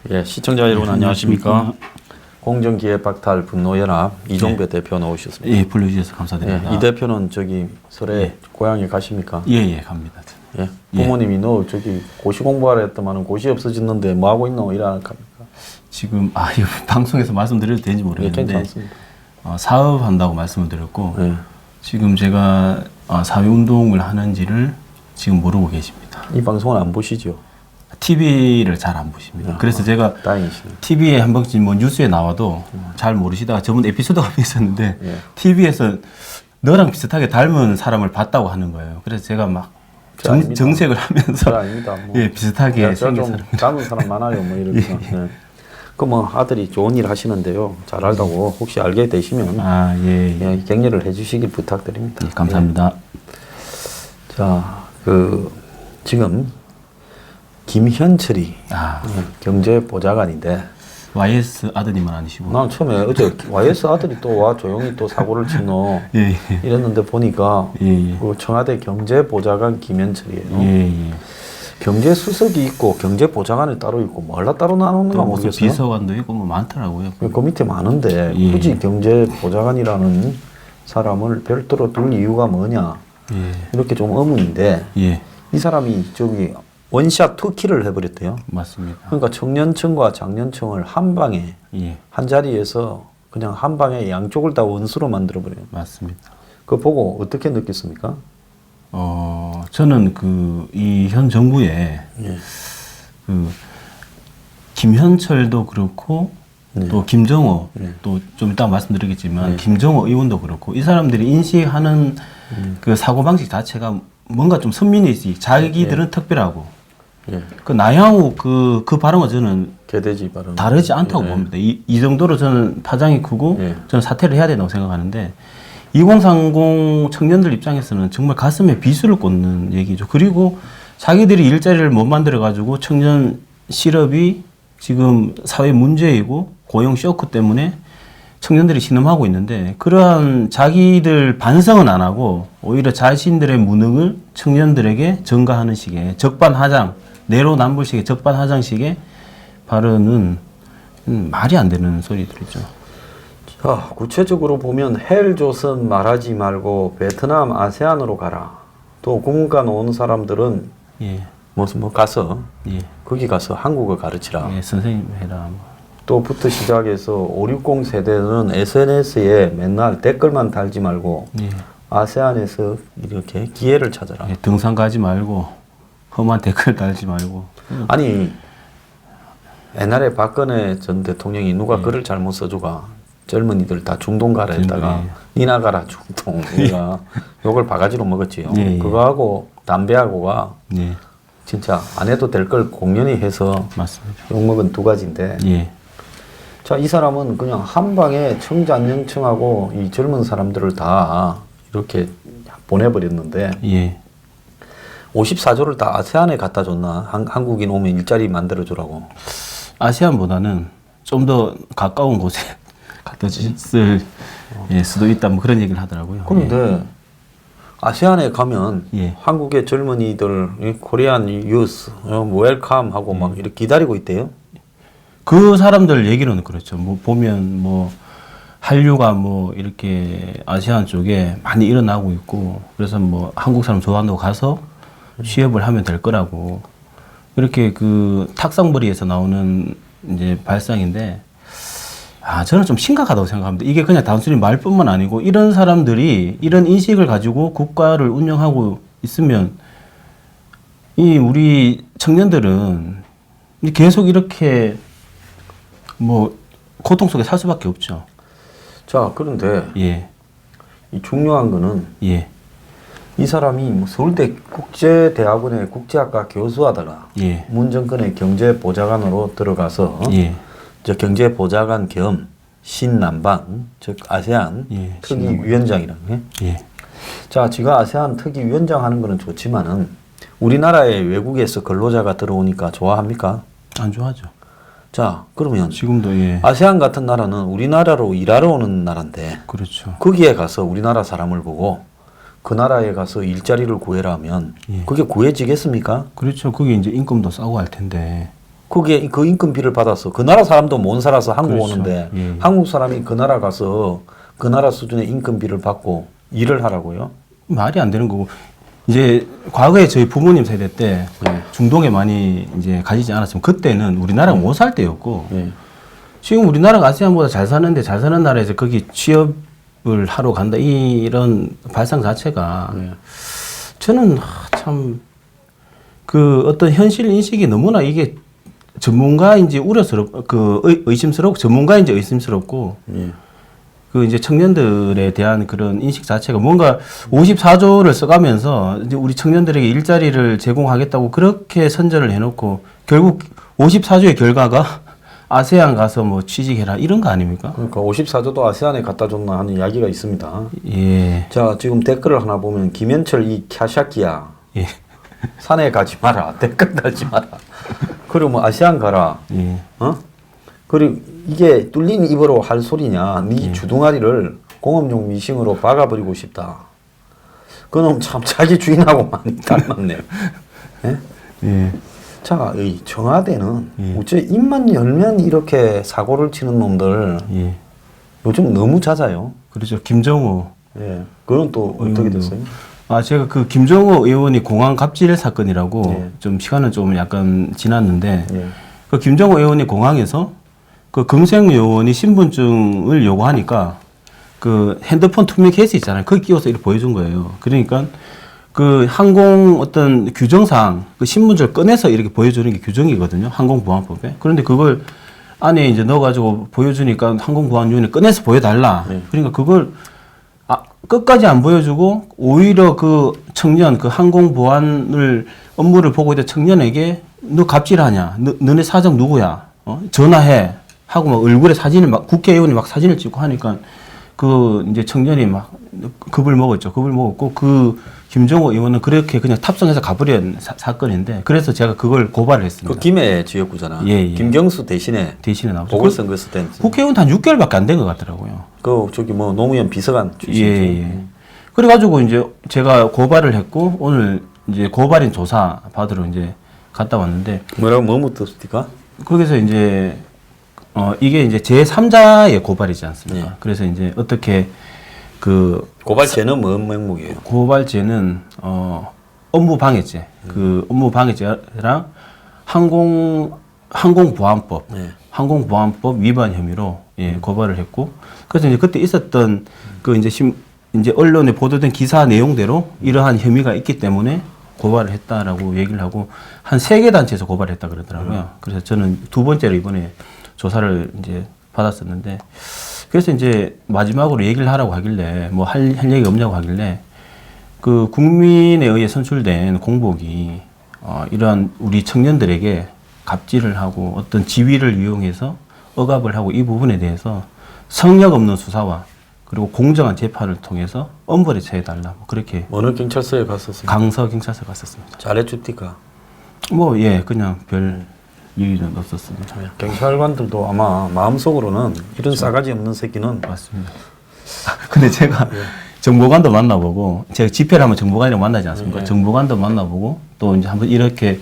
예, 시청자 여러분 안녕하십니까? 공정기획박탈 분노연합 이종배 대표 나오셨습니다. 예, 불러주셔서 감사드립니다. 이 대표는 저기 설에 고향에 가십니까? 예, 갑니다. 예, 부모님이 너 저기 고시 공부하라 했더만은 고시 없어졌는데 뭐 하고 있노 이러니까 합니까? 지금 이 방송에서 말씀드려도 되는지 모르겠는데 괜찮습니다. 사업한다고 말씀을 드렸고 예. 지금 제가 사회운동을 하는지를 지금 모르고 계십니다. 이 방송은 안 보시죠? TV를 잘 안 보십니다. 그래서 제가 다행이시네. TV에 한 번씩 뭐 뉴스에 나와도 잘 모르시다가 저번 에피소드가 있었는데 예. TV에서 너랑 비슷하게 닮은 사람을 봤다고 하는 거예요. 그래서 제가 막 정색을 하면서 아닙니다. 뭐. 예, 비슷하게 생긴 좀 사람. 닮은 사람 많아요. 뭐 이렇게. 예. 그 뭐 아들이 좋은 일 하시는데요. 잘 알다고 혹시 알게 되시면 예, 격려를 해주시길 부탁드립니다. 예, 감사합니다. 예. 자, 지금 김현철이 경제보좌관인데 YS 아드님은 아니시고. 난 처음에 어제 YS 아들이 또 와 조용히 또 사고를 치노 이랬는데 보니까 그 청와대 경제보좌관 김현철이에요. 경제수석이 있고 경제보좌관이 따로 있고 뭐라 따로 나누는가 모르겠어요. 비서관도 있고 뭐 많더라고요. 그 밑에 많은데 굳이 경제보좌관이라는 사람을 별도로 둘 이유가 뭐냐 이렇게 좀 의문인데 이 사람이 저기 원샷 투키를 해버렸대요. 맞습니다. 그러니까 청년층과 장년층을 한 방에 한 자리에서 그냥 한 방에 양쪽을 다 원수로 만들어버려요. 맞습니다. 그거 보고 어떻게 느꼈습니까? 저는 이 현 정부에 김현철도 그렇고 또 김정호 또 좀 이따 말씀드리겠지만 김정호 의원도 그렇고 이 사람들이 인식하는 그 사고방식 자체가 뭔가 좀 선민의식, 자기들은 특별하고 그 나향우 그 발언과 저는 개돼지 발언 다르지 않다고 봅니다. 이 정도로 저는 파장이 크고 저는 사퇴를 해야 된다고 생각하는데 2030 청년들 입장에서는 정말 가슴에 비수를 꽂는 얘기죠. 그리고 자기들이 일자리를 못 만들어 가지고 청년 실업이 지금 사회 문제이고 고용 쇼크 때문에 청년들이 신음하고 있는데 그러한 자기들 반성은 안 하고 오히려 자신들의 무능을 청년들에게 전가하는 식의 적반하장, 내로남불식의 적반하장식의 발언은 말이 안 되는 소리들이죠. 자, 구체적으로 보면 헬조선 말하지 말고 베트남 아세안으로 가라. 또 국문과 나오는 사람들은 뭐 가서 거기 가서 한국어 가르치라. 선생님 해라. 또부터 시작해서 560 세대는 SNS에 맨날 댓글만 달지 말고 아세안에서 이렇게 기회를 찾아라. 등산 가지 말고 험한 댓글 달지 말고. 아니 옛날에 박근혜 전 대통령이 누가 글을 잘못 써줘가 젊은이들 다 중동 가라 했다가 니나 가라 중동 우리가 욕을 바가지로 먹었지요. 그거하고 담배하고가 진짜 안 해도 될 걸 공연히 해서 맞습니다. 욕먹은 두 가지인데 자, 이 사람은 그냥 한 방에 청장년층하고 이 젊은 사람들을 다 이렇게 보내버렸는데 54조를 다 아세안에 갖다 줬나? 한국인 오면 일자리 만들어주라고. 아세안보다는 좀 더 가까운 곳에 갖다 줬을 수도 있다 뭐 그런 얘기를 하더라고요. 그런데 아세안에 가면 한국의 젊은이들 코리안 유스 웰컴 하고 막 이렇게 기다리고 있대요. 그 사람들 얘기로는 그렇죠. 뭐 보면 뭐 한류가 뭐 이렇게 아시안 쪽에 많이 일어나고 있고 그래서 뭐 한국 사람 좋아한다고 가서 취업을 하면 될 거라고 이렇게 그 탁상머리에서 나오는 이제 발상인데 저는 좀 심각하다고 생각합니다. 이게 그냥 단순히 말뿐만 아니고 이런 사람들이 이런 인식을 가지고 국가를 운영하고 있으면 우리 청년들은 계속 이렇게 뭐 고통 속에 살 수밖에 없죠. 자, 그런데 이 중요한 거는 이 사람이 뭐 서울대 국제대학원의 국제학과 교수하다가 문정권의 경제보좌관으로 들어가서 저 경제보좌관 겸 신남방 즉 아세안 특위위원장이라는 게 자, 지금 아세안 특위위원장 하는 거는 좋지만은 우리나라에 외국에서 근로자가 들어오니까 좋아합니까? 안 좋아하죠. 자, 그러면 지금도 예. 아세안 같은 나라는 우리나라로 일하러 오는 나라인데 그렇죠. 거기에 가서 우리나라 사람을 보고 그 나라에 가서 일자리를 구해라 하면 예. 그게 구해지겠습니까? 그렇죠. 그게 이제 임금도 싸고 할 텐데. 거기에 그 인건비를 받아서 그 나라 사람도 못 살아서 한국 그렇죠. 오는데 예. 한국 사람이 그 나라 가서 그 나라 수준의 인건비를 받고 일을 하라고요? 말이 안 되는 거고. 이제 과거에 저희 부모님 세대 때 네. 중동에 많이 이제 가지지 않았으면 그때는 우리나라가 못 살 때였고 네. 지금 우리나라가 아세안보다 잘 사는데 잘 사는 나라에서 거기 취업을 하러 간다 이런 발상 자체가 네. 저는 참 그 어떤 현실 인식이 너무나 이게 전문가인지 의심스럽고 전문가인지 의심스럽고 네. 그 이제 청년들에 대한 그런 인식 자체가 뭔가 54조를 써가면서 이제 우리 청년들에게 일자리를 제공하겠다고 그렇게 선전을 해놓고 결국 54조의 결과가 아세안 가서 뭐 취직해라 이런 거 아닙니까? 그러니까 54조도 아세안에 갖다 줬나 하는 이야기가 있습니다. 예. 자, 지금 댓글을 하나 보면 김현철 이 캬샤키야 예. 산에 가지 마라. 댓글 달지 마라. 그리고 뭐 아세안 가라. 예. 어? 그리고 이게 뚫린 입으로 할 소리냐. 네 주둥아리를 공업용 미싱으로 박아버리고 싶다. 그놈 참 자기 주인하고 많이 닮았네요. 예? 예. 자, 이 청와대는 예. 어째 입만 열면 이렇게 사고를 치는 놈들 예. 요즘 너무 잦아요. 그렇죠. 김정호. 예. 그건 또 어떻게 됐어요? 아, 제가 그 김정호 의원이 공항 갑질 사건이라고 예. 좀 시간은 좀 약간 지났는데 예. 그 김정호 의원이 공항에서 그 금생 요원이 신분증을 요구하니까 그 핸드폰 투명 케이스 있잖아요. 거기 끼워서 이렇게 보여준 거예요. 그러니까 그 항공 어떤 규정상 그 신분증을 꺼내서 이렇게 보여주는 게 규정이거든요. 항공보안법에. 그런데 그걸 안에 이제 넣어가지고 보여주니까 항공보안위원회 꺼내서 보여달라. 네. 그러니까 그걸 끝까지 안 보여주고 오히려 그 청년 그 항공보안을 업무를 보고 있던 청년에게 너 갑질하냐? 너네 사장 누구야? 전화해. 하고 막 얼굴에 사진을 막 국회의원이 막 사진을 찍고 하니까 그 이제 청년이 막 겁을 먹었죠. 겁을 먹었고 그 김정호 의원은 그렇게 그냥 탑승해서 가버린 사건인데 그래서 제가 그걸 고발을 했습니다. 그 김해 지역구잖아. 예, 예. 김경수 대신에 나오죠. 보궐선거 했을 때. 국회의원 한 6개월밖에 안 된 것 같더라고요. 그 저기 뭐 노무현 비서관 출신이지. 예. 그래가지고 이제 제가 고발을 했고 오늘 이제 고발인 조사 받으러 이제 갔다 왔는데 뭐라고 뭐 묻었습니까? 거기서 이제 이게 이제 제3자의 고발이지 않습니까? 예. 그래서 이제 어떻게 그 고발죄는 뭐 명목이에요? 고발죄는 업무 방해죄, 그 업무 방해죄랑 항공보안법, 네. 항공보안법 위반 혐의로 예, 고발을 했고, 그래서 이제 그때 있었던 그 이제 언론에 보도된 기사 내용대로 이러한 혐의가 있기 때문에 고발을 했다라고 얘기를 하고 한 3개 단체에서 고발을 했다 그러더라고요. 그래서 저는 2번째로 이번에 조사를 이제 받았었는데, 그래서 이제 마지막으로 얘기를 하라고 하길래 뭐 할 얘기가 없냐고 하길래 그 국민에 의해 선출된 공복이 이러한 우리 청년들에게 갑질을 하고 어떤 지위를 이용해서 억압을 하고 이 부분에 대해서 성역 없는 수사와 그리고 공정한 재판을 통해서 엄벌에 처해달라 뭐 그렇게 어느 경찰서에 갔었습니까? 강서 경찰서 갔었습니다. 잘해줍니까? 뭐 예 그냥 별 일은 없었습니다. 경찰관들도 아마 마음속으로는 이런 싸가지 없는 새끼는 맞습니다. 근데 제가 정보관도 만나보고 제가 집회를 하면 정보관이랑 만나지 않습니까? 정보관도 만나보고 또 이제 한번 이렇게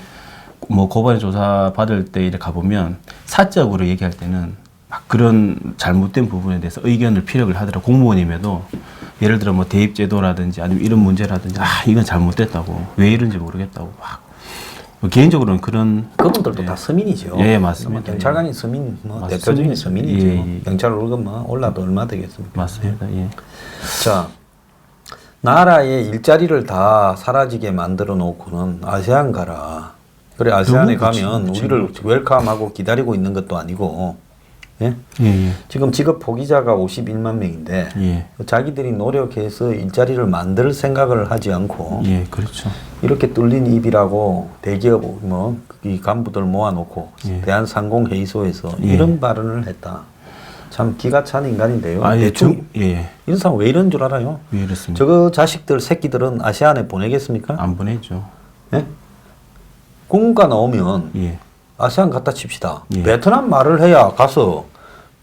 뭐 고발 조사 받을 때 이렇게 가보면 사적으로 얘기할 때는 막 그런 잘못된 부분에 대해서 의견을 피력을 하더라고. 공무원임에도 예를 들어 뭐 대입제도라든지 아니면 이런 문제라든지 이건 잘못됐다고 왜 이런지 모르겠다고 막 개인적으로는 그런 그분들도 다 서민이죠. 예, 맞습니다. 경찰관이 서민, 뭐 맞습니다. 대표적인 서민이죠. 예. 경찰 월급 뭐 올라도 얼마 되겠습니까? 맞습니다. 예. 자, 나라의 일자리를 다 사라지게 만들어 놓고는 아세안 가라. 그래 아세안에 가면 우리를 웰컴하고 기다리고 있는 것도 아니고, 예? 예. 지금 직업 포기자가 51만 명인데 예. 자기들이 노력해서 일자리를 만들 생각을 하지 않고 예, 그렇죠. 이렇게 뚫린 입이라고 대기업 이 간부들 모아놓고 예. 대한상공회의소에서 예. 이런 발언을 했다. 참 기가 찬 인간인데요. 아, 예, 대충 예. 이런 사람 왜 이런 줄 알아요? 왜 이렇습니까? 저거 자식들 새끼들은 아시안에 보내겠습니까? 안 보내죠. 예? 공가 나오면 예. 아세안 갖다 칩시다. 예. 베트남 말을 해야 가서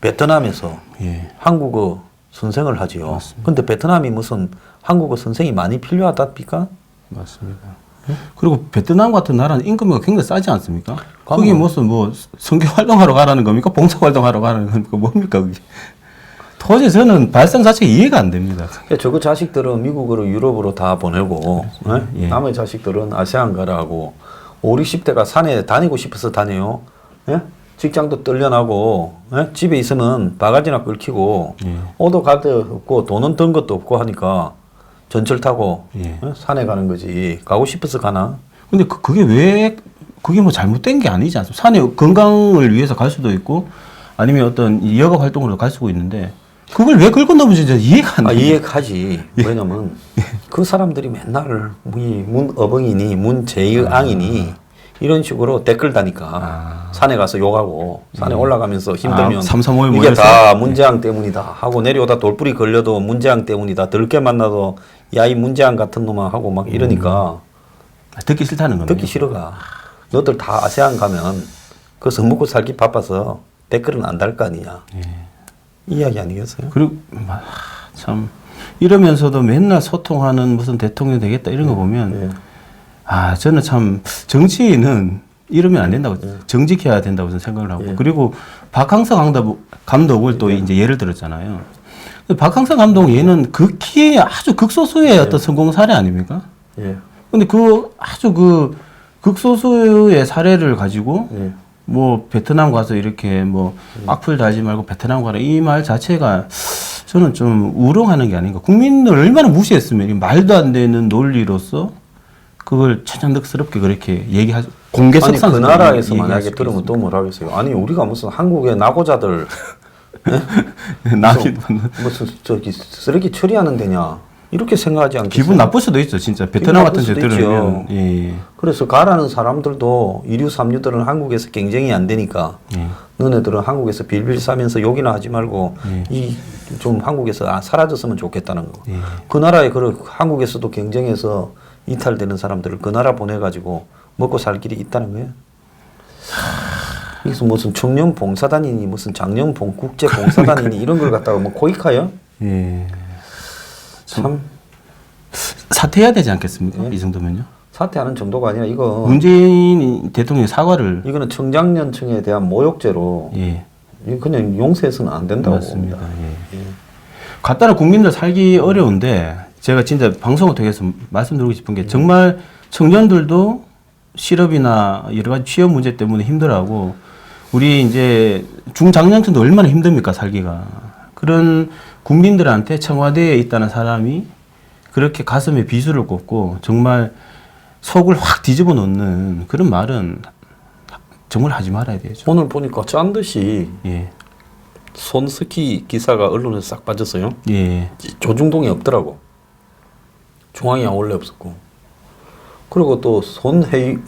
베트남에서 예. 한국어 선생을 하지요. 근데 베트남이 무슨 한국어 선생이 많이 필요하답니까? 맞습니다. 그리고 베트남 같은 나라는 임금이 굉장히 싸지 않습니까? 거기 가면- 무슨 뭐 선교 활동하러 가라는 겁니까? 봉사 활동하러 가라는 겁니까? 뭡니까 그게? 도저히 저는 발상 자체가 이해가 안 됩니다. 그러니까 저거 자식들은 미국으로 유럽으로 다 보내고 예. 남의 자식들은 아세안 가라고 5, 60대가 산에 다니고 싶어서 다녀요. 예? 직장도 떨려나고 예? 집에 있으면 바가지나 끓이고 예. 오도 갈 데 없고 돈은 든 것도 없고 하니까 전철 타고 예. 예? 산에 가는 거지. 가고 싶어서 가나? 근데 그게 왜 그게 뭐 잘못된 게 아니지 않습니까? 산에 건강을 위해서 갈 수도 있고 아니면 어떤 여가 활동으로 갈 수도 있는데 그걸 왜 긁고 넘어지 이해가 안 돼. 이해하지. 왜냐면 그 사람들이 맨날 문 어벙이니 문 제일앙이니 이런 식으로 댓글 다니까 산에 가서 욕하고 산에 올라가면서 힘들면 335일 이게 모여서? 다 문재앙 때문이다 하고 내려오다 돌뿌리 걸려도 문재앙 때문이다. 덜게 만나도 야 이 문재앙 같은 놈아 하고 막 이러니까 듣기 싫다는 겁니다. 듣기 싫어가. 너들 다 아세안 가면 그래서 먹고 살기 바빠서 댓글은 안 달 거 아니냐. 이야기 아니겠어요? 그리고 참 이러면서도 맨날 소통하는 무슨 대통령 되겠다 이런 거 보면 예. 아 저는 참 정치인은 이러면 안 된다고 정직해야 된다고 저는 생각을 하고 예. 그리고 박항서 감독을 또 이제 예를 들었잖아요. 근데 박항서 감독 얘는 극히의 아주 극소수의 어떤 성공 사례 아닙니까? 예. 근데 그 아주 그 극소수의 사례를 가지고 예. 뭐 베트남 가서 이렇게 뭐 악플 달지 말고 베트남 가라 이 말 자체가 저는 좀 우롱하는 게 아닌가. 국민들 얼마나 무시했으면 이 말도 안 되는 논리로서 그걸 천연덕스럽게 그렇게 얘기하죠. 공개 아니 석상 그 나라에서 만약에 들으면 또 뭐라 하겠어요? 아니 우리가 무슨 한국의 낙오자들 나기도 무슨 저기 쓰레기 처리하는 데냐 이렇게 생각하지 않겠어요? 기분 나쁠 수도 있죠. 진짜 베트남 같은 데 나쁠 수도 들으면 예. 그래서 가라는 사람들도 이류 삼류들은 한국에서 경쟁이 안 되니까 예. 너네들은 한국에서 빌빌 싸면서 욕이나 하지 말고 예. 이 좀 한국에서 사라졌으면 좋겠다는 거. 예. 그 나라에 한국에서도 경쟁해서 이탈되는 사람들을 그 나라 보내가지고 먹고 살 길이 있다는 거예요. 여기서 무슨 청년 봉사단이니 무슨 장년 국제 봉사단이니 이런 걸 갖다가 뭐 고익하여? 예. 참 사퇴해야 되지 않겠습니까? 예. 이 정도면요. 사퇴하는 정도가 아니라 이거 문재인 대통령이 사과를 이거는 청장년층에 대한 모욕죄로 예. 이거 그냥 용서해서는 안 된다고 맞습니다. 봅니다. 예. 갖다라 국민들 살기 어려운데 제가 진짜 방송을 통해서 말씀드리고 싶은 게 정말 청년들도 실업이나 여러 가지 취업 문제 때문에 힘들어하고 우리 이제 중장년층도 얼마나 힘듭니까 살기가. 그런 국민들한테 청와대에 있다는 사람이 그렇게 가슴에 비수를 꽂고 정말 속을 확 뒤집어 놓는 그런 말은 정말 하지 말아야 되죠. 오늘 보니까 짠 듯이 예. 손스키 기사가 언론에 싹 빠졌어요. 예. 조중동이 없더라고. 중앙이 원래 없었고. 그리고 또 손해원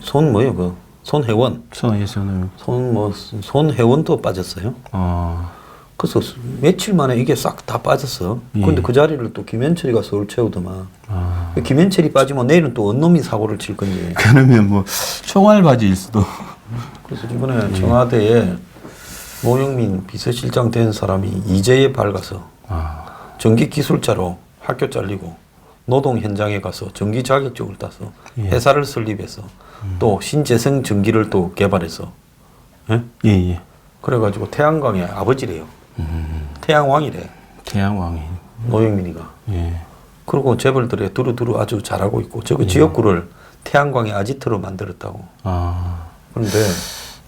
손해원도 빠졌어요. 그래서 며칠 만에 이게 싹 다 빠졌어. 예. 근데 그 자리를 또 김현철이가 서울 채우더만. 아. 김현철이 빠지면 내일은 또 언놈이 사고를 칠 건지. 그러면 뭐 총알바지일 수도. 그래서 이번에 청와대에 노영민 비서실장 된 사람이 이제에 밝아서 전기 기술자로 학교 잘리고 노동 현장에 가서 전기 자격증을 따서 예. 회사를 설립해서 또 신재생 전기를 또 개발해서 예? 예, 예. 그래가지고 태양광의 아버지래요. 태양왕이래. 태양왕이. 노영민이가. 예. 그리고 재벌들의 두루두루 아주 잘하고 있고 저거 지역구를 태양광의 아지트로 만들었다고. 아. 그런데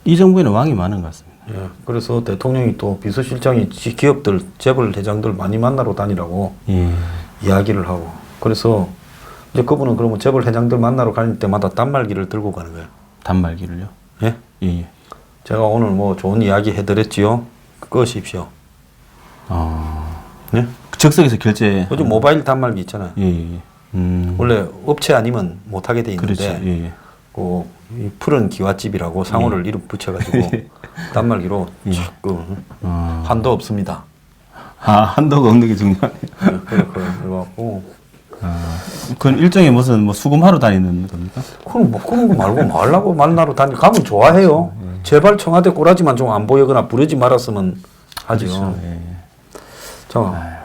이 정부에는 왕이 많은 것 같습니다. 예, 그래서 대통령이 또 비서실장이 기업들 재벌 회장들 많이 만나러 다니라고 예. 이야기를 하고 그래서 이제 그분은 그러면 재벌 회장들 만나러 갈 때마다 단말기를 들고 가는 거예요. 단말기를요? 예? 예. 예. 제가 오늘 뭐 좋은 이야기 해드렸지요. 끄십시오. 예? 즉석에서 결제. 요즘 모바일 단말기 있잖아요. 예. 예. 원래 업체 아니면 못하게 돼 있는데 그렇죠. 예. 예. 이 푸른 기와집이라고 상호를 이름 붙여가지고 단말기로 예. 한도 없습니다. 한도가 없는 게 중요하네요. 그래갖고 그건 일종의 무슨 뭐 수금하러 다니는 겁니까? 그럼 뭐 그런 거 말고 뭐 하려고 만나러 가면 좋아해요. 제발 청와대 꼬라지만 좀 안 보이거나 부르지 말았으면 하죠. 그렇죠. 예. 자,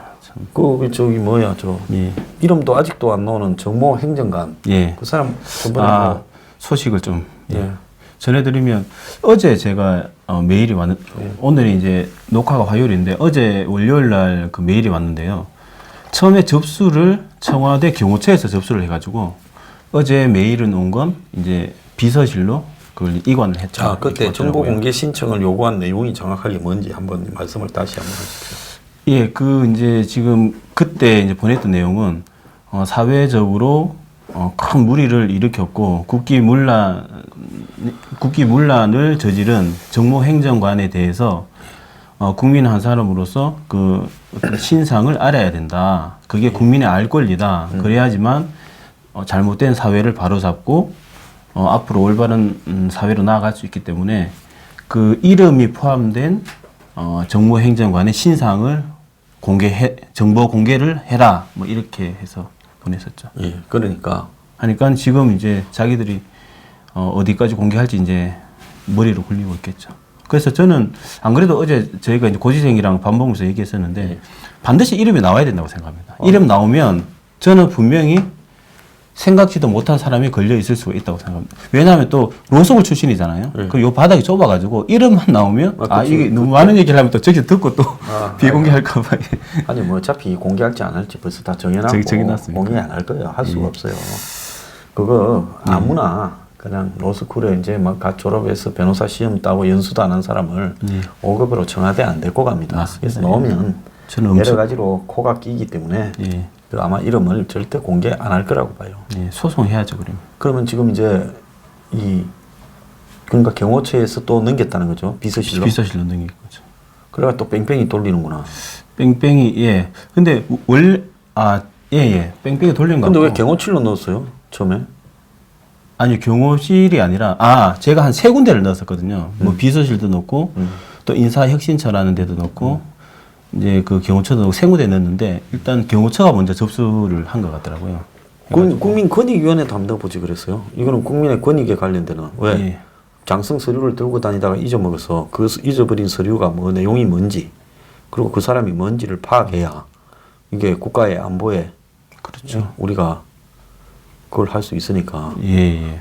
저기 뭐야 저 예. 이름도 아직도 안 나오는 정모 행정관. 예. 그 사람 전번에 뭐, 소식을 좀 예. 전해드리면 어제 제가 메일이 왔는 오늘이 이제 녹화가 화요일인데 어제 월요일 날 그 메일이 왔는데요. 처음에 접수를 청와대 경호처에서 접수를 해가지고 어제 메일은 온 건 이제 비서실로 그걸 이관을 했죠. 자, 그때 정보 공개 신청을 요구한 내용이 정확하게 뭔지 한번 말씀을 다시 한번 해주십시오. 예, 그 이제 지금 그때 이제 보냈던 내용은 사회적으로 큰 무리를 일으켰고 국기문란을 저지른 정모 행정관에 대해서 국민 한 사람으로서 그 신상을 알아야 된다. 그게 국민의 알 권리다. 그래야지만 잘못된 사회를 바로잡고 앞으로 올바른 사회로 나아갈 수 있기 때문에 그 이름이 포함된 정모 행정관의 신상을 정보 공개를 해라. 뭐 이렇게 해서 보냈었죠. 예, 그러니까 하니까 지금 이제 자기들이 어디까지 공개할지 이제 머리로 굴리고 있겠죠. 그래서 저는 안 그래도 어제 저희가 이제 고시생이랑 밥 먹으면서 얘기했었는데 반드시 이름이 나와야 된다고 생각합니다. 이름 나오면 저는 분명히 생각지도 못한 사람이 걸려 있을 수가 있다고 생각합니다. 왜냐하면 또 로스쿨 출신이잖아요. 그 요 바닥이 좁아가지고 이름만 나오면 이게 너무 많은 얘기를 하면 또 저기 듣고 또 비공개할까봐. 아니 뭐 어차피 공개할지 안 할지 벌써 다 정해놨고 정해놨습니다. 공개 안 할 거예요. 할 수가 없어요. 그거 아무나 그냥 로스쿨에 이제 막 갓 졸업해서 변호사 시험 따고 연수도 안 한 사람을 5급으로 청와대 안 데리고 갑니다. 맞습니다. 그래서 넣으면 저는 여러 가지로 코가 끼기 때문에 그 아마 이름을 절대 공개 안 할 거라고 봐요. 소송해야죠, 그러면. 그러면 지금 이제 그러니까 경호처에서 또 넘겼다는 거죠. 비서실로. 비서실로 넘긴 거죠. 그래가 또 뺑뺑이 돌리는구나. 뺑뺑이 근데 뺑뺑이 돌린 거. 근데 왜 경호실로 넣었어요? 처음에? 아니 경호실이 아니라 제가 한 3군데를 넣었었거든요. 뭐 비서실도 넣고 또 인사혁신처라는 데도 넣고 이제 그 경호처도 넣고 3군데 넣었는데 일단 경호처가 먼저 접수를 한 것 같더라고요. 국민권익위원회도 한번 넣어보지 그랬어요. 이거는 국민의 권익에 관련되는 왜 장성 서류를 들고 다니다가 잊어먹어서 그 잊어버린 서류가 뭐 내용이 뭔지 그리고 그 사람이 뭔지를 파악해야 이게 국가의 안보에 그렇죠. 우리가 그걸 할 수 있으니까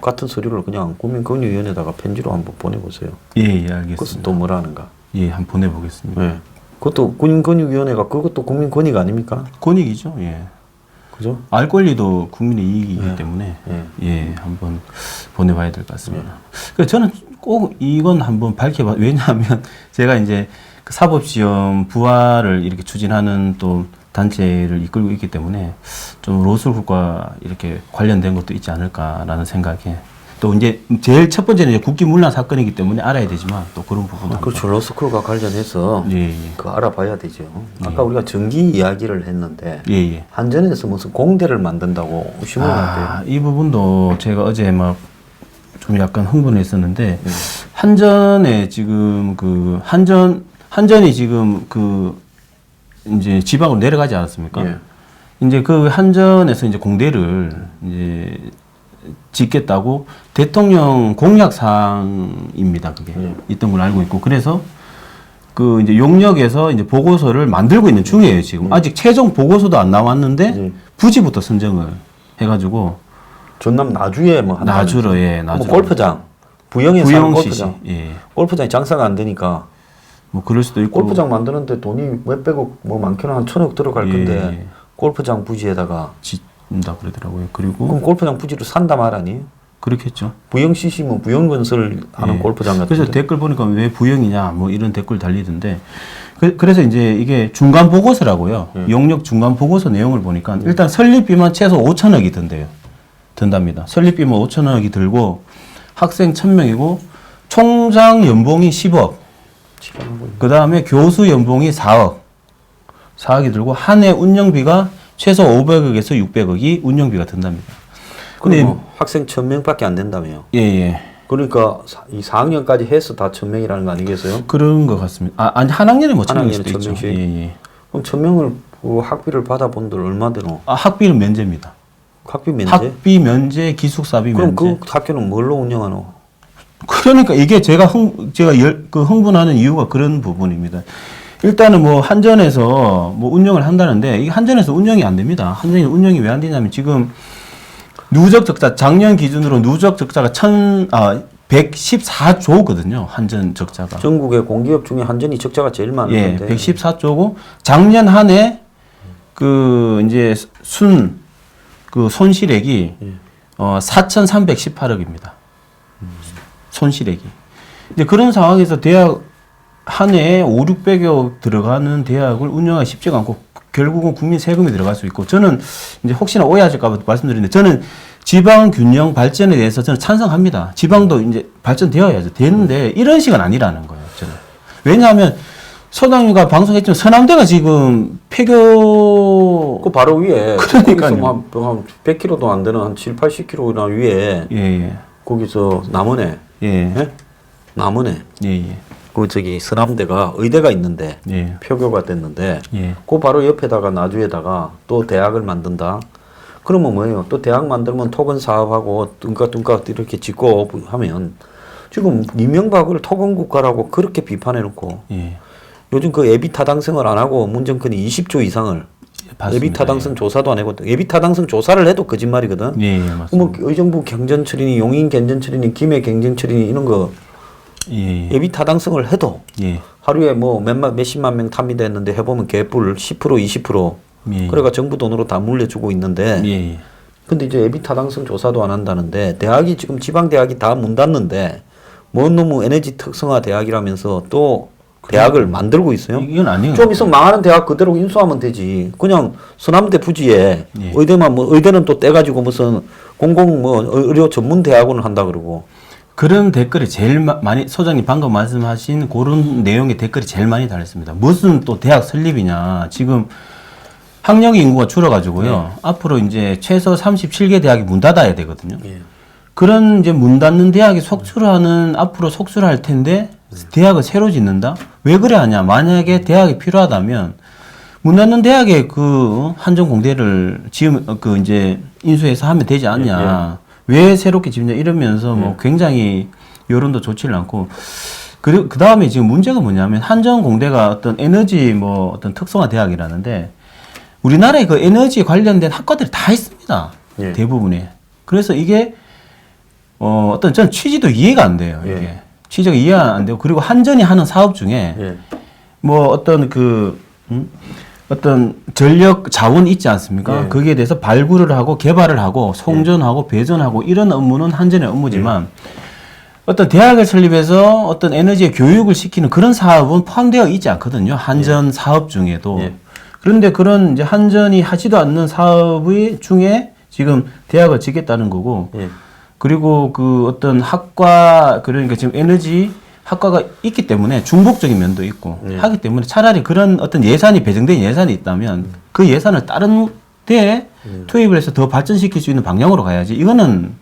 같은 서류를 그냥 국민권익위원회에다가 편지로 한번 보내보세요. 알겠습니다. 그것은 또 뭐라 하는가? 한번 보내보겠습니다. 그것도 국민권익위원회가 그것도 국민권익 아닙니까? 권익이죠. 그죠? 알 권리도 국민의 이익이기 때문에 한번 보내봐야 될 것 같습니다. 그래서 저는 꼭 이건 한번 밝혀봐. 왜냐하면 제가 이제 그 사법시험 부활을 이렇게 추진하는 또 단체를 이끌고 있기 때문에 좀 로스쿨과 이렇게 관련된 것도 있지 않을까라는 생각에 또 이제 제일 첫 번째는 이제 국기문란 사건이기 때문에 알아야 되지만 또 그런 부분도 그렇죠. 로스쿨과 관련해서 그 알아봐야 되죠. 아까 우리가 전기 이야기를 했는데 한전에서 무슨 공대를 만든다고 신문 났대요. 이 부분도 제가 어제 막 좀 약간 흥분했었는데 한전에 지금 그 한전이 지금 그 이제 지방으로 내려가지 않았습니까? 이제 그 한전에서 이제 공대를 이제 짓겠다고 대통령 공약사항입니다. 그게 있던 걸 알고 있고 그래서 그 이제 용역에서 이제 보고서를 만들고 있는 중이에요. 지금 아직 최종 보고서도 안 나왔는데 부지부터 선정을 해가지고 전남 나주에 뭐 나주로 뭐 골프장 부영에 사는 골프장 골프장이 장사가 안 되니까 뭐 그럴 수도 있고 골프장 만드는데 돈이 몇백억 뭐 많게는 한 1,000억 들어갈 건데 골프장 부지에다가 짓는다 그러더라고요. 그리고 그럼 골프장 부지를 산다 말 아니에요? 그렇겠죠. 부영시시면 부영건설 하는 골프장 같은데. 그래서 댓글 보니까 왜 부영이냐 뭐 이런 댓글 달리던데 그래서 이제 이게 중간 보고서라고요. 용역 중간 보고서 내용을 보니까 일단 설립비만 최소 5천억이 든답니다. 설립비만 5천억이 들고 학생 1,000명이고 총장 연봉이 10억. 그 다음에 교수 연봉이 4억이 들고 한 해 운영비가 최소 500억에서 600억이 운영비가 든답니다. 근데 뭐 학생 1,000명밖에 안 된다며요. 그러니까 이 4학년까지 해서 다 1,000명이라는 거 아니겠어요? 그런 것 같습니다. 아니 한 학년에 뭐 1,000명일 수도 있죠. 그럼 1,000명을 그 학비를 받아본들 얼마 되노? 학비는 면제입니다. 학비 면제? 학비 면제, 기숙사비 그럼 면제. 그 학교는 뭘로 운영하노? 그러니까 이게 제가 흥분하는 이유가 그런 부분입니다. 일단은 뭐 한전에서 뭐 운영을 한다는데 이게 한전에서 운영이 안 됩니다. 한전이 운영이 왜 안 되냐면 지금 누적 적자 작년 기준으로 누적 적자가 114조거든요. 한전 적자가. 전국의 공기업 중에 한전이 적자가 제일 많은 예, 건데. 114조고 작년 한 해 그 이제 그 손실액이 4,318억입니다. 손실액이. 근데 그런 상황에서 대학 한 해에 5,600억 들어가는 대학을 운영하기 쉽지가 않고 결국은 국민 세금이 들어갈 수 있고 저는 이제 혹시나 오해하실까 봐 말씀드리는데 저는 지방 균형 발전에 대해서 저는 찬성합니다. 지방도 이제 발전되어야죠. 되는데 이런 식은 아니라는 거예요. 저는. 왜냐하면 소장님과 방송했지만 서남대가 지금 폐교 그 바로 위에. 그러니까요. 거기서 한 100km도 안 되는 한 7, 80km나 위에. 예. 거기서 남원에. 예. 예? 남원에. 예. 그 저기 서남대가 의대가 있는데 예. 폐교가 됐는데 예. 그 바로 옆에다가 나주에다가 또 대학을 만든다. 그러면 뭐예요? 또 대학 만들면 토건 사업하고 뚱까뚱까 이렇게 짓고 하면 지금 이명박을 토건 국가라고 그렇게 비판해 놓고 예. 요즘 그 예비 타당성을 안 하고 문정권이 20조 이상을 예비 타당성 조사도 안 하고 예비 타당성 조사를 해도 거짓말이거든. 예, 맞습니다. 뭐 의정부 경전철이니 용인 경전철이니 김해 경전철이니 이런 거 예. 예비 타당성을 해도 예. 하루에 뭐 몇십만 명 탐미다 했는데 해보면 개뿔 10% 20% 예. 그래가 정부 돈으로 다 물려주고 있는데 예. 근데 이제 예비 타당성 조사도 안 한다는데 대학이 지금 지방 대학이 다 문 닫는데 뭔 놈의 에너지 특성화 대학이라면서 또 대학을 만들고 있어요. 이건 아니에요. 좀 있으면 망하는 대학 그대로 인수하면 되지. 그냥 서남대 부지에 예. 의대만 뭐 의대는 또 떼가지고 무슨 공공 뭐 의료 전문 대학원을 한다 그러고. 그런 댓글이 제일 많이 소장님 방금 말씀하신 그런 내용의 댓글이 제일 많이 달렸습니다. 무슨 또 대학 설립이냐. 지금 학령 인구가 줄어가지고요. 앞으로 이제 최소 37개 대학이 문 닫아야 되거든요. 예. 그런 이제 문 닫는 대학이 속출하는 앞으로 속출할 텐데 대학을 새로 짓는다? 왜 그래 하냐? 만약에 대학이 필요하다면 문 닫는 대학에 그 한전 공대를 그 이제 인수해서 하면 되지 않냐? 왜 새롭게 짓냐? 이러면서 뭐 굉장히 여론도 좋지를 않고 그 다음에 지금 문제가 뭐냐면 한전 공대가 어떤 에너지 뭐 어떤 특성화 대학이라는데 우리나라에 그 에너지 관련된 학과들이 다 있습니다. 예. 대부분에. 그래서 이게 어떤 전 취지도 이해가 안 돼요. 이게 예. 취지가 이해가 안 되고 그리고 한전이 하는 사업 중에 예. 뭐 어떤 어떤 전력 자원 있지 않습니까? 예. 거기에 대해서 발굴을 하고 개발을 하고 송전하고 배전하고 이런 업무는 한전의 업무지만 어떤 대학을 설립해서 어떤 에너지의 교육을 시키는 그런 사업은 포함되어 있지 않거든요. 한전 사업 중에도. 예. 그런데 그런 이제 한전이 하지도 않는 사업의 중에 지금 대학을 짓겠다는 거고 예. 그리고 그 어떤 학과 그러니까 지금 에너지 학과가 있기 때문에 중복적인 면도 있고 하기 때문에 차라리 그런 어떤 예산이 배정된 예산이 있다면 그 예산을 다른 데에 투입을 해서 더 발전시킬 수 있는 방향으로 가야지 이거는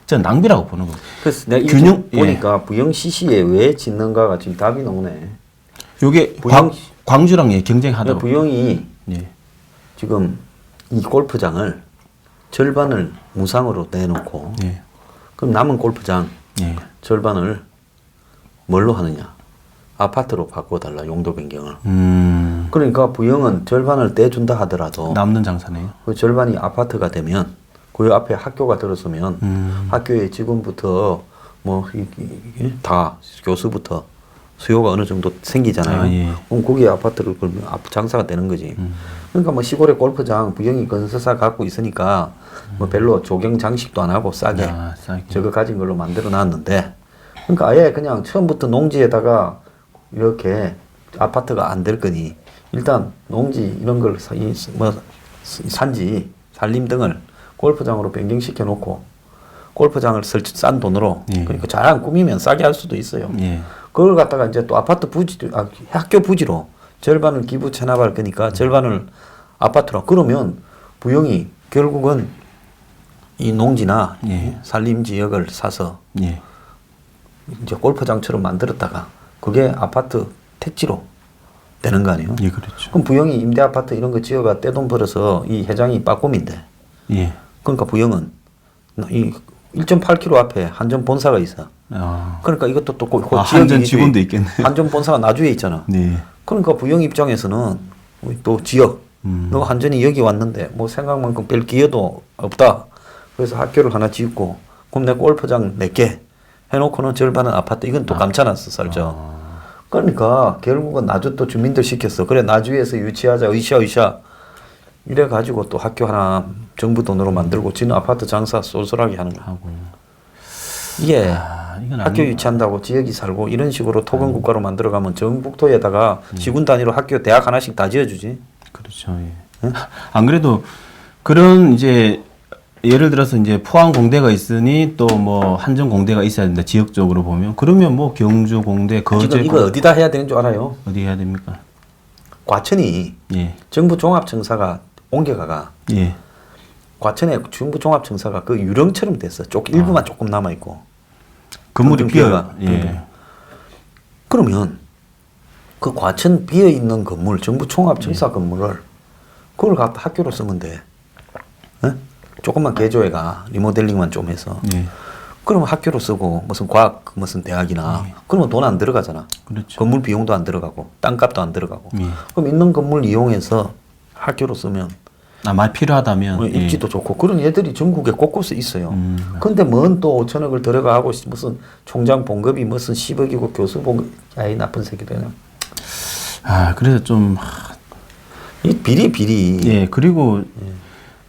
전 낭비라고 보는 거예요. 그래서 내가 균형 보니까 부영시시에 왜 짓는가가 지금 답이 나오네. 요게 광주랑 경쟁하다. 부영이 예. 지금 이 골프장을 절반을 무상으로 내놓고 예. 그럼 남은 골프장 예. 절반을 뭘로 하느냐? 아파트로 바꿔달라 용도 변경을. 그러니까 부영은 절반을 떼준다 하더라도 남는 장사네요. 그 절반이 아파트가 되면 그 앞에 학교가 들어서면 학교에 지금부터 뭐 다 교수부터 수요가 어느 정도 생기잖아요. 아, 예. 그럼 거기에 아파트를 걸면 장사가 되는 거지. 그러니까 뭐 시골의 골프장 부영이 건설사 갖고 있으니까 뭐 별로 조경 장식도 안 하고 싸게 저거 가진 걸로 만들어 놨는데 그러니까 아예 그냥 처음부터 농지에다가 이렇게 아파트가 안 될 거니 일단 농지 이런 걸 뭐 산지 산림 등을 골프장으로 변경시켜 놓고 골프장을 싼 돈으로 그러니까 잘 안 꾸미면 싸게 할 수도 있어요. 그걸 갖다가 이제 또 아파트 부지, 학교 부지로 절반을 기부 체납할 거니까 절반을 아파트로. 그러면 부영이 결국은 이 농지나 산림 지역을 사서 이제 골프장처럼 만들었다가 그게 아파트 택지로 되는 거 아니에요? 예, 그렇죠. 그럼 부영이 임대 아파트 이런 거 지어가 떼돈 벌어서 이 회장이 빠꼼인데. 예. 그러니까 부영은 이 1.8km 앞에 한전 본사가 있어. 그러니까 이것도 또 한전 직원도 있겠네. 한전 본사가 나주에 있잖아. 네. 그러니까 부영 입장에서는 또 지역, 너 한전이 여기 왔는데 뭐 생각만큼 뺄 기회도 없다. 그래서 학교를 하나 짓고 그럼 내 골프장 4개 해놓고는 절반은 아파트. 이건 또 감춰놨어, 살죠. 그러니까 결국은 나주 또 주민들 시켰어. 그래 나주에서 유치하자, 으쌰 이래 가지고 또 학교 하나 정부 돈으로 만들고 지는 아파트 장사 쏠쏠하게 하는 거야. 이게 학교 유치한다고 지역이 살고 이런 식으로 토건 국가로 만들어가면 전국토에다가 시군 단위로 학교 대학 하나씩 다 지어주지. 그렇죠. 예. 응? 안 그래도 그런 이제 예를 들어서 이제 포항 공대가 있으니 또 뭐 한전 공대가 있어야 된다. 지역적으로 보면 그러면 뭐 경주 공대, 거제 지금 이거 어디다 해야 되는 줄 알아요? 어디 해야 됩니까? 과천이 예. 정부 종합청사가 옮겨가가 예. 과천에 정부 종합청사가 그 유령처럼 됐어. 일부만 조금 남아 있고 건물이 비어. 예. 그러면 그 과천 비어 있는 건물, 정부 종합청사 건물을 그걸 갖다 학교로 쓰면 돼. 에? 조금만 개조해가 리모델링만 좀 해서. 예. 그러면 학교로 쓰고 무슨 과학 무슨 대학이나 그러면 돈 안 들어가잖아. 그렇죠. 건물 비용도 안 들어가고 땅값도 안 들어가고. 예. 그럼 있는 건물 이용해서 학교로 쓰면 말 필요하다면 입지도 좋고 그런 애들이 전국에 곳곳에 있어요. 근데 뭔 또 5천억을 들어가고 무슨 총장 봉급이 무슨 10억이고 교수 봉급 야이 나쁜 새끼들. 그래서 좀 이 비리. 예. 그리고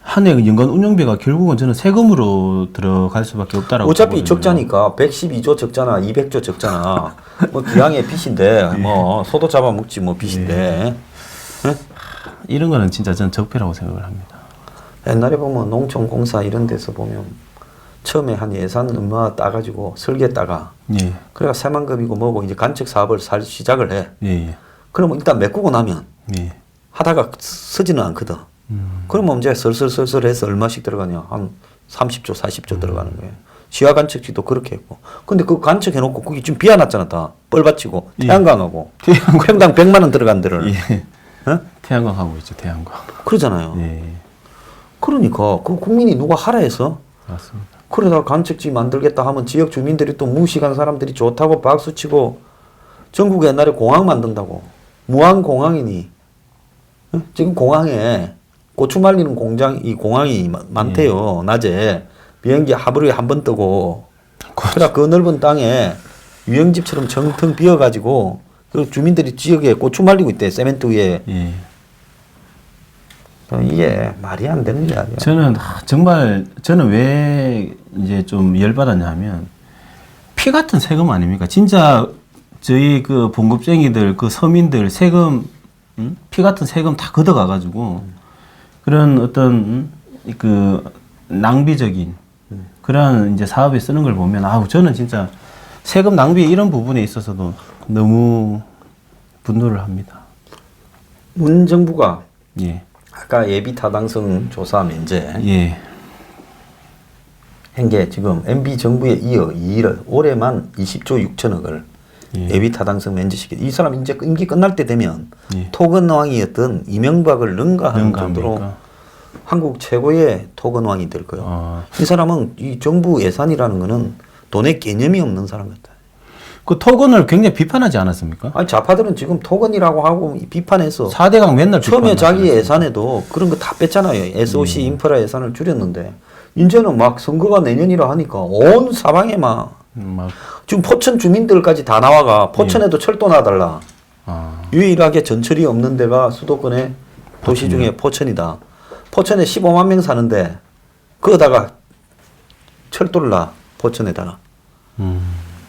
한 해 연간 운영비가 결국은 저는 세금으로 들어갈 수밖에 없다라고. 어차피 보거든요. 적자니까 112조 적잖아, 200조 적잖아. 뭐 기왕의 빚인데 뭐 소도 잡아먹지 뭐 빚인데. 이런 거는 진짜 전 적폐라고 생각을 합니다. 옛날에 보면 농촌공사 이런 데서 보면 처음에 한 예산 얼마 따가지고 설계했다가 예. 그래가 새만금이고 뭐고 이제 간척 사업을 시작을 해. 예. 그러면 일단 메꾸고 나면 예. 하다가 서지는 않거든. 그러면 이제 슬슬 해서 얼마씩 들어가냐. 한 30조, 40조 들어가는 거예요. 시야 간척지도 그렇게 했고. 근데 그 간척해놓고 거기 지금 비워놨잖아, 다. 뻘받치고. 태양광하고. 평당 100만 원 들어간 데를. 예. 어? 태양광 하고 있죠, 태양광. 그러잖아요. 예. 그러니까 그 국민이 누가 하라 해서 맞습니다. 그러다가 간척지 만들겠다 하면 지역 주민들이 또 무식한 사람들이 좋다고 박수치고 전국에 옛날에 공항 만든다고. 무항공항이니. 어? 지금 공항에 고추 말리는 이 공항이 많대요. 낮에. 비행기 하루에 한 번 뜨고. 그래 그 넓은 땅에 유형집처럼 정통 비어가지고 그 주민들이 지역에 고추 말리고 있대. 세멘트 위에. 예. 이게 말이 안 되는 게 아니야. 저는 왜 이제 좀 열받았냐 하면 피 같은 세금 아닙니까? 진짜 저희 그 봉급쟁이들, 그 서민들 세금, 피 같은 세금 다 걷어가가지고 그런 어떤 그 낭비적인 그런 이제 사업에 쓰는 걸 보면 저는 진짜 세금 낭비 이런 부분에 있어서도 너무 분노를 합니다. 문 정부가 예. 아까 예비 타당성 조사 면제 예. 한 게 지금 MB 정부에 이어 2일 올해만 20조 6천억을 예비 타당성 면제시키. 이 사람 이제 임기 끝날 때 되면 토건왕이었던 이명박을 능가하는 정도로 한국 최고의 토건왕이 될 거예요. 이 사람은 이 정부 예산이라는 거는 돈의 개념이 없는 사람 같다. 그 토건을 굉장히 비판하지 않았습니까? 아니 좌파들은 지금 토건이라고 하고 비판해서 4대강 맨날 처음에 자기 예산에도 그런 거 다 뺐잖아요. SOC 인프라 예산을 줄였는데 이제는 막 선거가 내년이라 하니까 온 사방에 막 지금 포천 주민들까지 다 나와가 포천에도 철도 놔달라. 유일하게 전철이 없는 데가 수도권의 도시 중에 포천이다. 포천에 15만 명 사는데 그거다가 철도를 놔 포천에다가.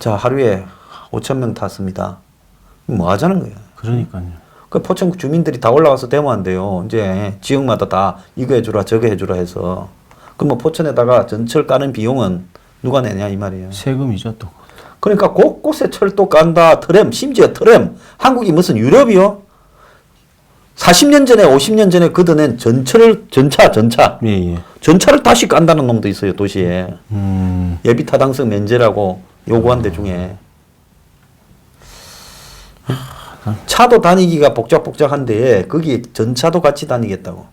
자 하루에 5천 명 탔습니다. 뭐 하자는 거예요. 그러니까요. 그 포천 주민들이 다 올라와서 데모한대요. 이제 지역마다 다 이거 해주라 저거 해주라 해서. 그럼 뭐 포천에다가 전철 까는 비용은 누가 내냐 이 말이에요. 세금이죠 또. 그러니까 곳곳에 철도 깐다. 트램 심지어 트램. 한국이 무슨 유럽이요? 40년 전에 50년 전에 걷어낸 전차 예. 전차를 다시 깐다는 놈도 있어요 도시에. 예비 타당성 면제라고 요구한 데 중에. 차도 다니기가 복잡복잡한데 거기 전차도 같이 다니겠다고.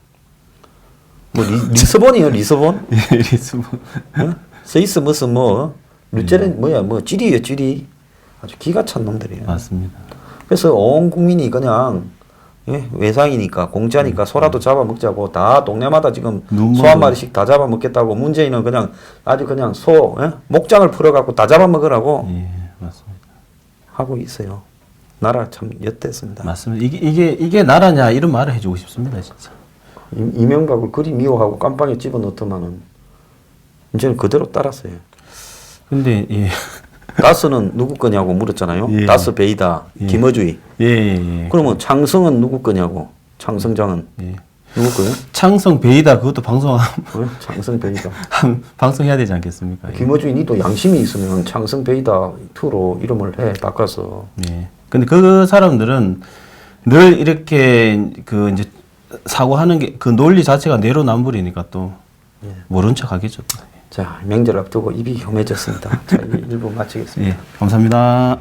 뭐 리스본이요, 리스본? 예, 리스본. 어? 스위스 무슨 뭐 루체른 뭐야 뭐 찌리예요, 찌리. 아주 기가 찬 놈들이에요. 맞습니다. 그래서 온 국민이 그냥 예? 외상이니까 공짜니까 소라도 잡아먹자고 다 동네마다 지금 소 한 마리씩 다 잡아먹겠다고 문재인은 그냥 아주 그냥 소 예? 목장을 풀어갖고 다 잡아먹으라고 예, 맞습니다. 하고 있어요. 나라 참 엿됐습니다. 맞습니다. 이게 나라냐 이런 말을 해주고 싶습니다, 진짜. 이명박을 그리 미워하고 깜빵에 집어넣더만은 이제는 그대로 따랐어요. 근데 예. 다스는 누구 거냐고 물었잖아요. 예. 다스 베이다, 예. 김어주의. 예. 그러면 창성은 누구 거냐고. 창성장은 예. 누구 거예요? 창성 베이다 그것도 방송 창성 베이다. 방송해야 되지 않겠습니까? 김어주의 니도 양심이 있으면 창성 베이다 2로 이름을 해 바꿔서. 예. 근데 그 사람들은 늘 이렇게 그 이제 사고하는 게 그 논리 자체가 내로남불이니까 또 예. 모른 척 하겠죠. 자, 명절 앞두고 입이 혐해졌습니다. 자, 1부 마치겠습니다. 예. 감사합니다.